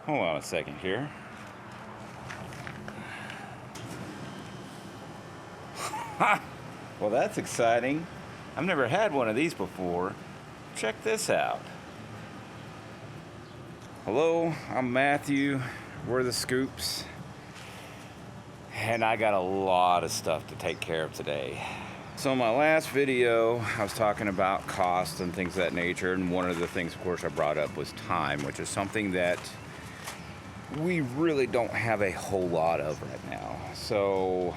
Hold on a second here. Well, that's exciting. I've never had one of these before. Check this out. Hello, I'm Matthew. We're the Scoops. And I got a lot of stuff to take care of today. So in my last video, I was talking about cost and things of that nature. And one of the things, of course, I brought up was time, which is something that we really don't have a whole lot of right now. So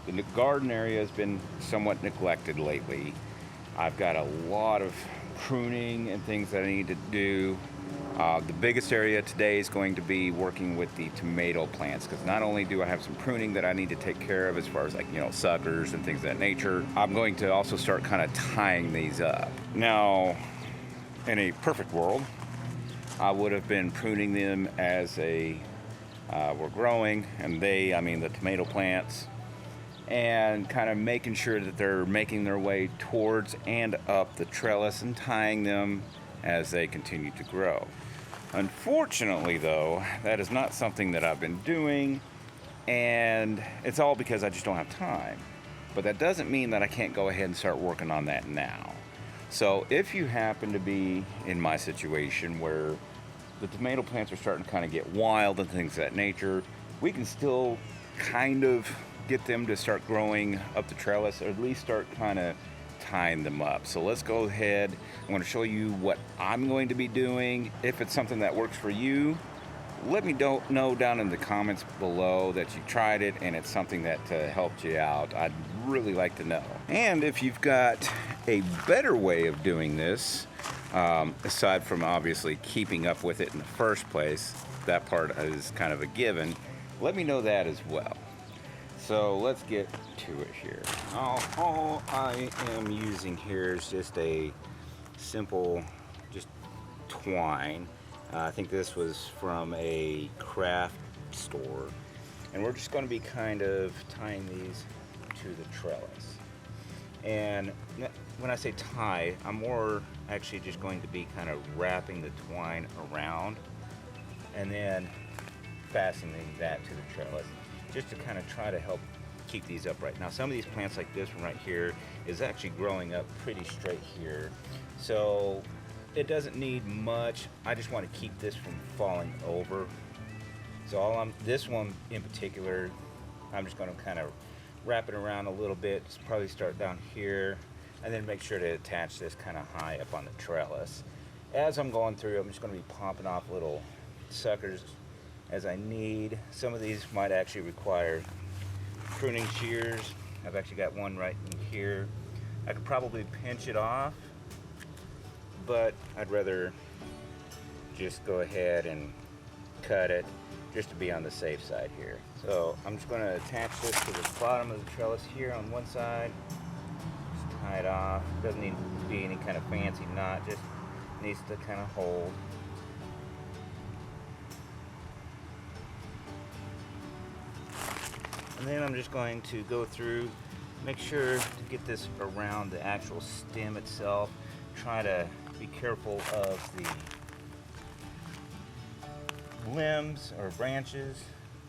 the garden area has been somewhat neglected lately. I've got a lot of pruning and things that I need to do. The biggest area today is going to be working with the tomato plants, because not only do I have some pruning that I need to take care of as far as, like, suckers and things of that nature, I'm going to also start kind of tying these up. Now, in a perfect world, I would have been pruning them as we're growing, and the tomato plants, and kind of making sure that they're making their way towards and up the trellis and tying them as they continue to grow. Unfortunately, though, that is not something that I've been doing, and it's all because I just don't have time. But that doesn't mean that I can't go ahead and start working on that now. So if you happen to be in my situation where the tomato plants are starting to kind of get wild and things of that nature, we can still kind of get them to start growing up the trellis, or at least start kind of tying them up. So let's go ahead. I'm going to show you what I'm going to be doing. If it's something that works for you, let me know down in the comments below that you tried it and it's something that helped you out. I'd really like to know. And if you've got a better way of doing this, aside from obviously keeping up with it in the first place, that part is kind of a given, let me know that as well. So let's get to it here. All I am using here is just a simple, just twine. I think this was from a craft store. And we're just going to be kind of tying these to the trellis. And when I say tie, I'm more actually just going to be kind of wrapping the twine around and then fastening that to the trellis, just to kind of try to help keep these upright. Now, some of these plants, like this one right here, is actually growing up pretty straight here. So it doesn't need much. I just want to keep this from falling over. So this one in particular, I'm just going to kind of wrap it around a little bit. Just probably start down here, and then make sure to attach this kind of high up on the trellis. As I'm going through, I'm just going to be popping off little suckers as I need. Some of these might actually require pruning shears. I've actually got one right in here. I could probably pinch it off, but I'd rather just go ahead and cut it just to be on the safe side here. So I'm just going to attach this to the bottom of the trellis here on one side. Just tie it off. Doesn't need to be any kind of fancy knot, just needs to kind of hold. And then I'm just going to go through, make sure to get this around the actual stem itself. Try to be careful of the limbs or branches.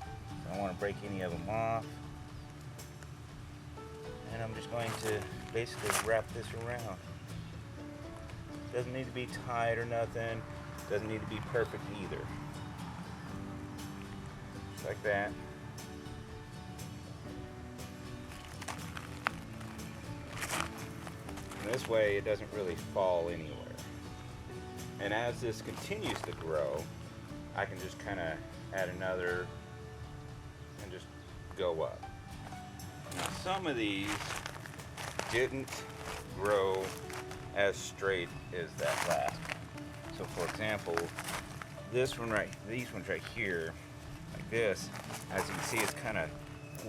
I don't want to break any of them off. And I'm just going to basically wrap this around. Doesn't need to be tight or nothing. Doesn't need to be perfect either. Just like that. This way it doesn't really fall anywhere. And as this continues to grow, I can just kind of add another and just go up. Now, some of these didn't grow as straight as that last one. So for example, these ones right here, like this, as you can see, it's kind of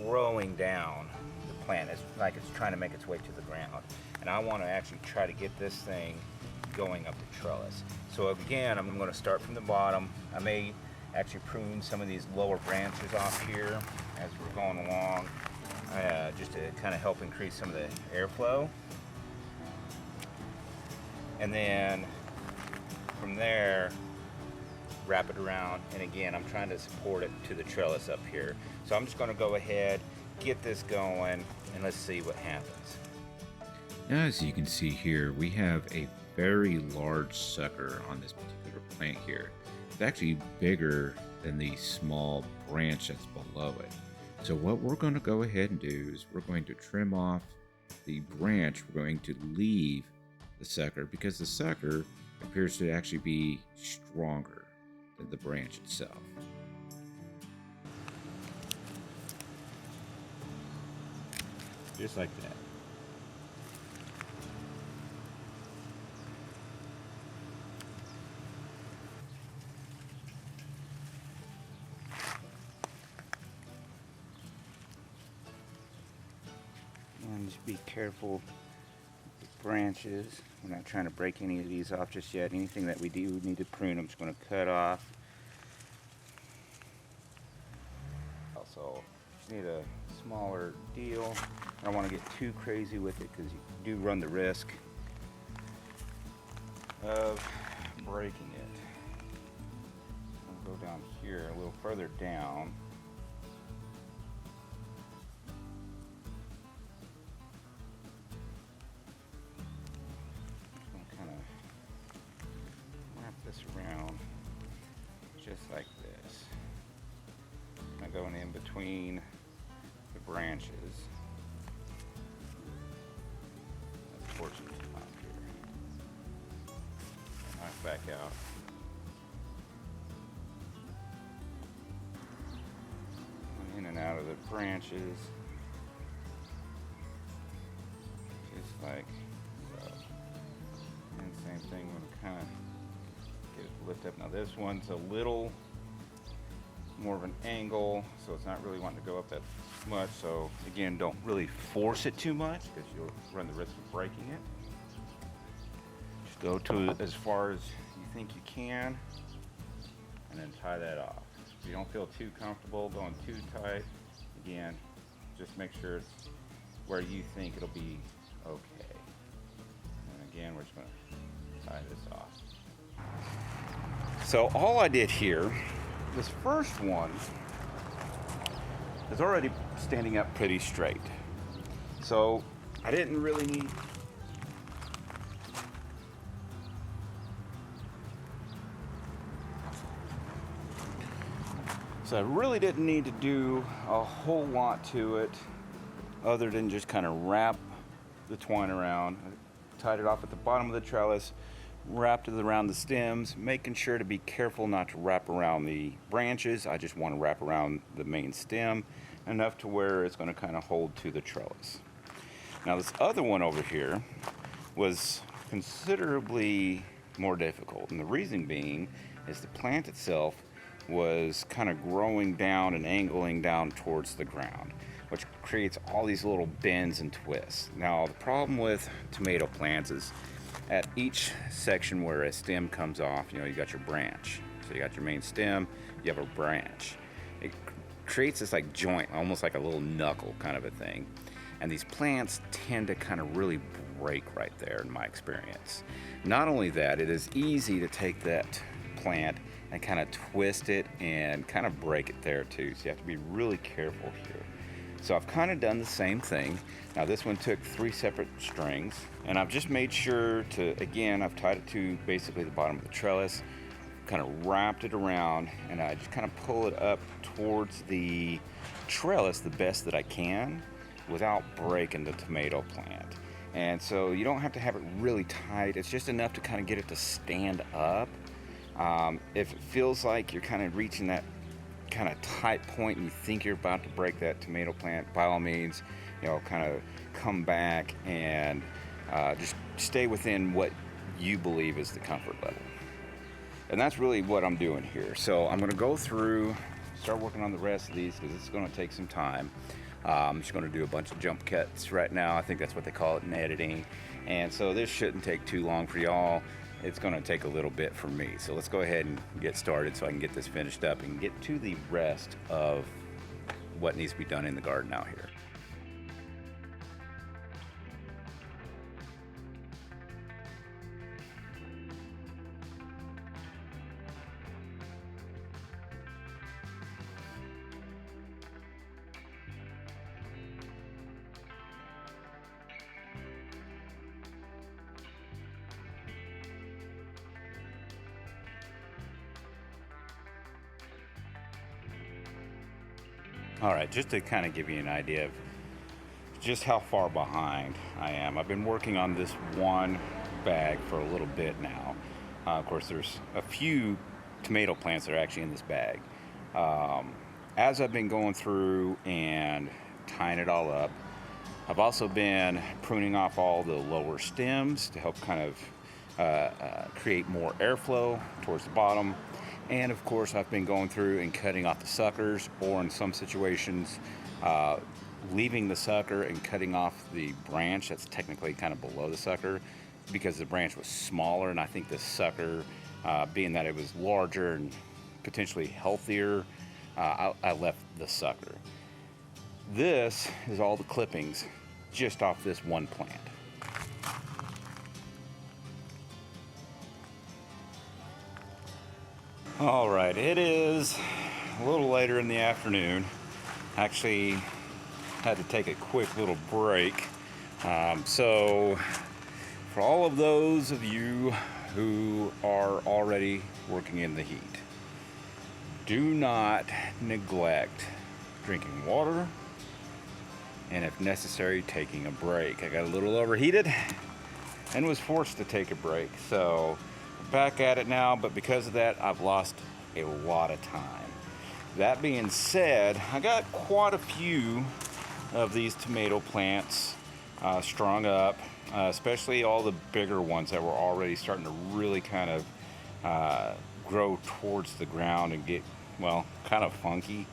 growing down the plant. It's like it's trying to make its way to the ground. And I want to actually try to get this thing going up the trellis. So again, I'm going to start from the bottom. I may actually prune some of these lower branches off here as we're going along, just to kind of help increase some of the airflow. And then from there, wrap it around, and again, I'm trying to support it to the trellis up here. So I'm just gonna go ahead, get this going, and let's see what happens. Now, as you can see here, we have a very large sucker on this particular plant here. It's actually bigger than the small branch that's below it. So what we're going to go ahead and do is we're going to trim off the branch. We're going to leave the sucker because the sucker appears to actually be stronger than the branch itself. Just like that. And just be careful with the branches. We're not trying to break any of these off just yet. Anything that we do need to prune, I'm just going to cut off. Also, just need a smaller deal. I don't want to get too crazy with it because you do run the risk of breaking it. I'll go down here a little further down. Around just like this. I'm going in between the branches. That portion top here. Knock back out. In and out of the branches. Just like so. And same thing when kind of lift up. Now this one's a little more of an angle, so it's not really wanting to go up that much. So again, don't really force it too much because you'll run the risk of breaking it. Just go to as far as you think you can and then tie that off. If you don't feel too comfortable going too tight, again, just make sure it's where you think it'll be okay. And again, we're just going to tie this off. So all I did here, this first one is already standing up pretty straight. So I didn't really need to do a whole lot to it other than just kind of wrap the twine around. I tied it off at the bottom of the trellis, wrapped it around the stems, making sure to be careful not to wrap around the branches. I just want to wrap around the main stem enough to where it's going to kind of hold to the trellis. Now this other one over here was considerably more difficult, and the reason being is the plant itself was kind of growing down and angling down towards the ground, which creates all these little bends and twists. Now the problem with tomato plants is at each section where a stem comes off, you got your branch. So you got your main stem, you have a branch. It creates this like joint, almost like a little knuckle kind of a thing. And these plants tend to kind of really break right there in my experience. Not only that, it is easy to take that plant and kind of twist it and kind of break it there too. So you have to be really careful here. So I've kind of done the same thing. Now this one took 3 separate strings, and I've just made sure to, again, I've tied it to basically the bottom of the trellis, kind of wrapped it around, and I just kind of pull it up towards the trellis the best that I can without breaking the tomato plant. And so you don't have to have it really tight. It's just enough to kind of get it to stand up. If it feels like you're kind of reaching that kind of tight point and you think you're about to break that tomato plant, by all means, kind of come back and just stay within what you believe is the comfort level. And that's really what I'm doing here. So I'm going to go through, start working on the rest of these because it's going to take some time. I'm just going to do a bunch of jump cuts right now. I think that's what they call it in editing. And so this shouldn't take too long for y'all. It's going to take a little bit for me. So let's go ahead and get started so I can get this finished up and get to the rest of what needs to be done in the garden out here. All right, just to kind of give you an idea of just how far behind I am. I've been working on this one bag for a little bit now. Of course, there's a few tomato plants that are actually in this bag. As I've been going through and tying it all up, I've also been pruning off all the lower stems to help kind of create more airflow towards the bottom. And of course, I've been going through and cutting off the suckers, or in some situations, leaving the sucker and cutting off the branch that's technically kind of below the sucker, because the branch was smaller, and I think the sucker, being that it was larger and potentially healthier, I left the sucker. This is all the clippings just off this one plant. All right, it is a little later in the afternoon. Actually had to take a quick little break. So for all of those of you who are already working in the heat, do not neglect drinking water, and if necessary, taking a break. I got a little overheated and was forced to take a break. So back at it now, but because of that, I've lost a lot of time. That being said, I got quite a few of these tomato plants strung up, especially all the bigger ones that were already starting to really kind of grow towards the ground and get, well, kind of funky.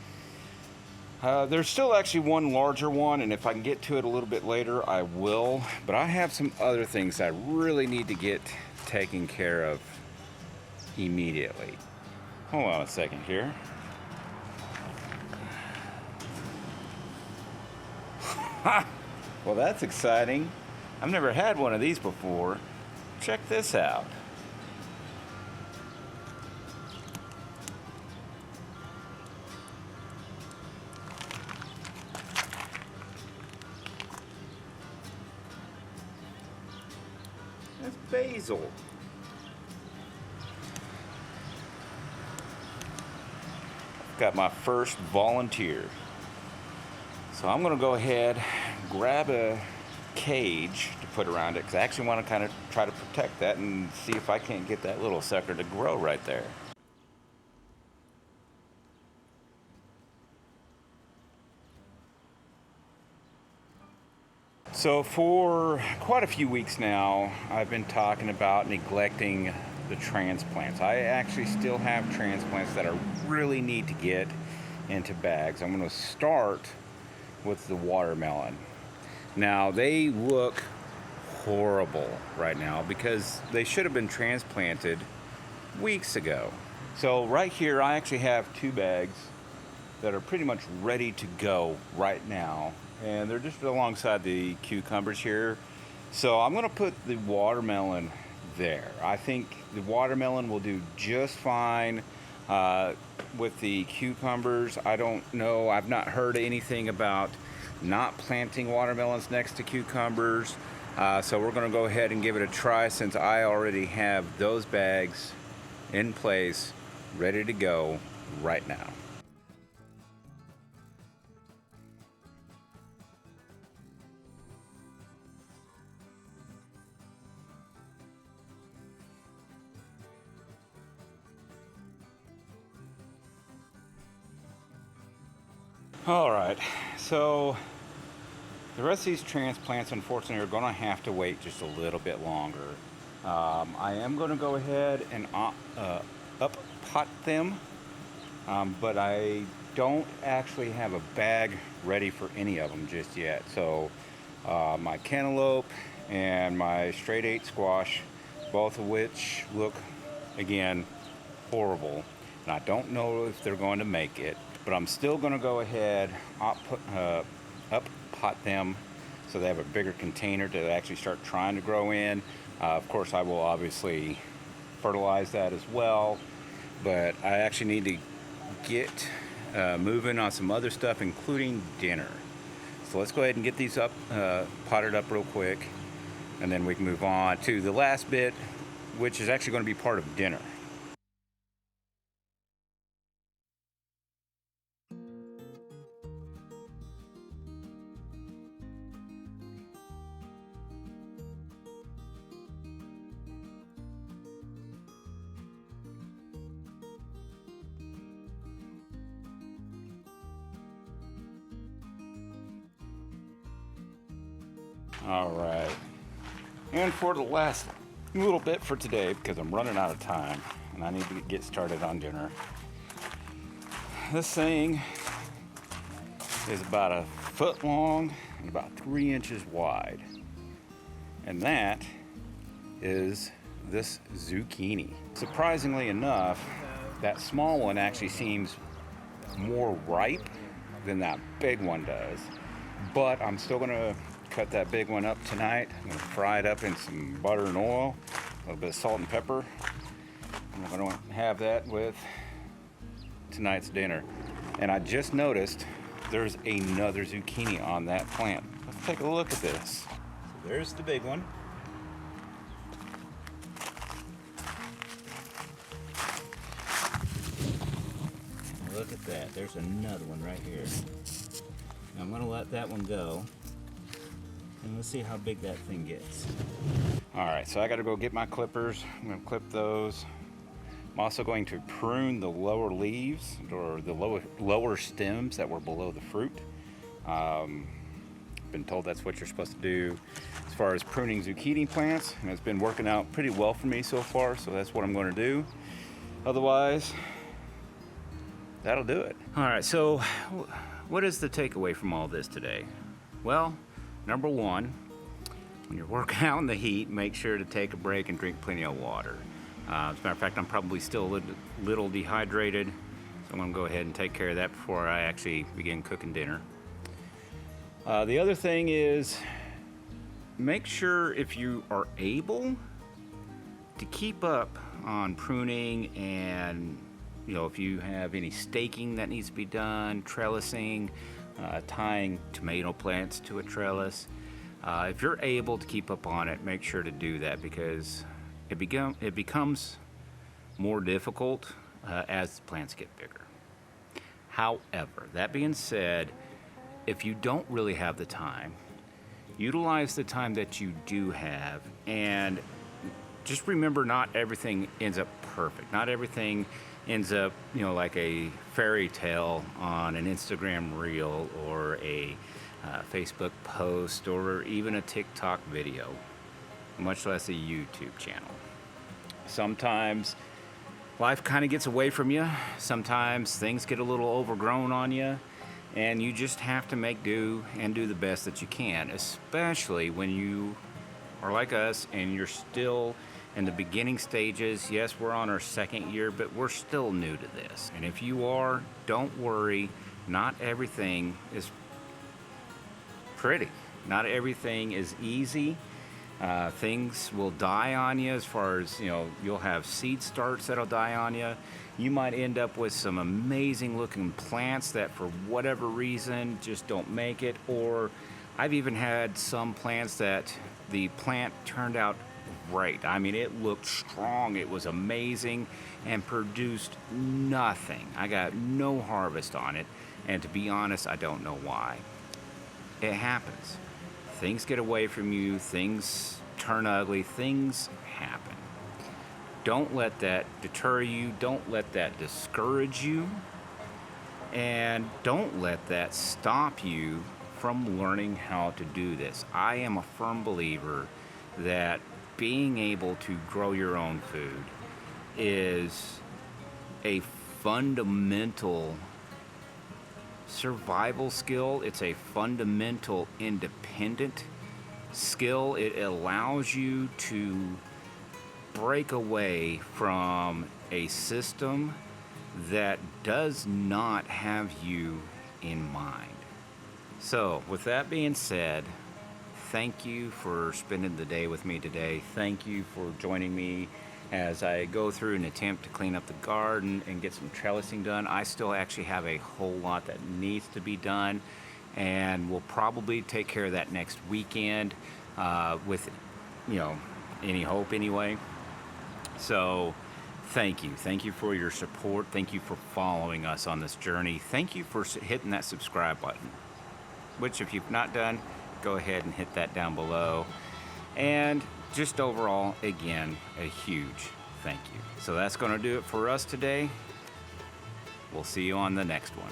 There's still actually one larger one, and if I can get to it a little bit later, I will. But I have some other things that I really need to get taken care of immediately. Hold on a second here. Well, that's exciting. I've never had one of these before. Check this out. That's basil. Got my first volunteer. So I'm gonna go ahead, grab a cage to put around it, because I actually want to kind of try to protect that and see if I can't get that little sucker to grow right there. So for quite a few weeks now, I've been talking about neglecting the transplants. I actually still have transplants that I really need to get into bags. I'm going to start with the watermelon. Now, they look horrible right now because they should have been transplanted weeks ago. So right here, I actually have 2 bags that are pretty much ready to go right now. And they're just alongside the cucumbers here. So I'm gonna put the watermelon there. I think the watermelon will do just fine with the cucumbers. I don't know, I've not heard anything about not planting watermelons next to cucumbers. So we're gonna go ahead and give it a try, since I already have those bags in place, ready to go right now. All right, so the rest of these transplants, unfortunately, are gonna have to wait just a little bit longer. I am gonna go ahead and up pot them, but I don't actually have a bag ready for any of them just yet. So my cantaloupe and my straight 8 squash, both of which look, again, horrible. And I don't know if they're going to make it, but I'm still going to go ahead, up pot them so they have a bigger container to actually start trying to grow in. Of course, I will obviously fertilize that as well, but I actually need to get moving on some other stuff, including dinner. So let's go ahead and get these up, potted up real quick, and then we can move on to the last bit, which is actually going to be part of dinner. All right. And for the last little bit for today, because I'm running out of time and I need to get started on dinner. This thing is about 1 foot long and about 3 inches wide. And that is this zucchini. Surprisingly enough, that small one actually seems more ripe than that big one does. But I'm still gonna cut that big one up tonight. I'm gonna fry it up in some butter and oil, a little bit of salt and pepper. And I'm gonna have that with tonight's dinner. And I just noticed there's another zucchini on that plant. Let's take a look at this. So there's the big one. Look at that, there's another one right here. Now I'm gonna let that one go, and let's see how big that thing gets. All right, so I gotta go get my clippers. I'm gonna clip those. I'm also going to prune the lower leaves, or the lower stems that were below the fruit. Been told that's what you're supposed to do as far as pruning zucchini plants, and it's been working out pretty well for me so far, so that's what I'm gonna do. Otherwise, that'll do it. All right, so what is the takeaway from all this today? Well, number one, when you're working out in the heat, make sure to take a break and drink plenty of water. As a matter of fact, I'm probably still a little dehydrated, so I'm gonna go ahead and take care of that before I actually begin cooking dinner. The other thing is, make sure if you are able to keep up on pruning, and if you have any staking that needs to be done, trellising, tying tomato plants to a trellis. If you're able to keep up on it, make sure to do that, because it becomes more difficult as the plants get bigger. However, that being said, if you don't really have the time, utilize the time that you do have, and just remember, not everything ends up perfect. Not everything ends up, like a fairy tale on an Instagram reel or a Facebook post or even a TikTok video, much less a YouTube channel. Sometimes life kind of gets away from you. Sometimes things get a little overgrown on you, and you just have to make do and do the best that you can, especially when you are like us and you're still in the beginning stages. Yes, we're on our 2nd year, but we're still new to this. And if you are, don't worry. Not everything is pretty. Not everything is easy. Things will die on you, as far as, you'll have seed starts that'll die on you. You might end up with some amazing looking plants that for whatever reason just don't make it. Or I've even had some plants that the plant turned out great. I mean, it looked strong, it was amazing, and produced nothing. I got no harvest on it, and to be honest, I don't know why. It happens. Things get away from you, things turn ugly, things happen. Don't let that deter you, don't let that discourage you, and don't let that stop you from learning how to do this. I am a firm believer that being able to grow your own food is a fundamental survival skill. It's a fundamental independent skill. It allows you to break away from a system that does not have you in mind. So, with that being said, thank you for spending the day with me today. Thank you for joining me as I go through an attempt to clean up the garden and get some trellising done. I still actually have a whole lot that needs to be done, and we'll probably take care of that next weekend with, any hope anyway. So thank you. Thank you for your support. Thank you for following us on this journey. Thank you for hitting that subscribe button, which if you've not done, go ahead and hit that down below. And just overall, again, a huge thank you. So that's going to do it for us today. We'll see you on the next one.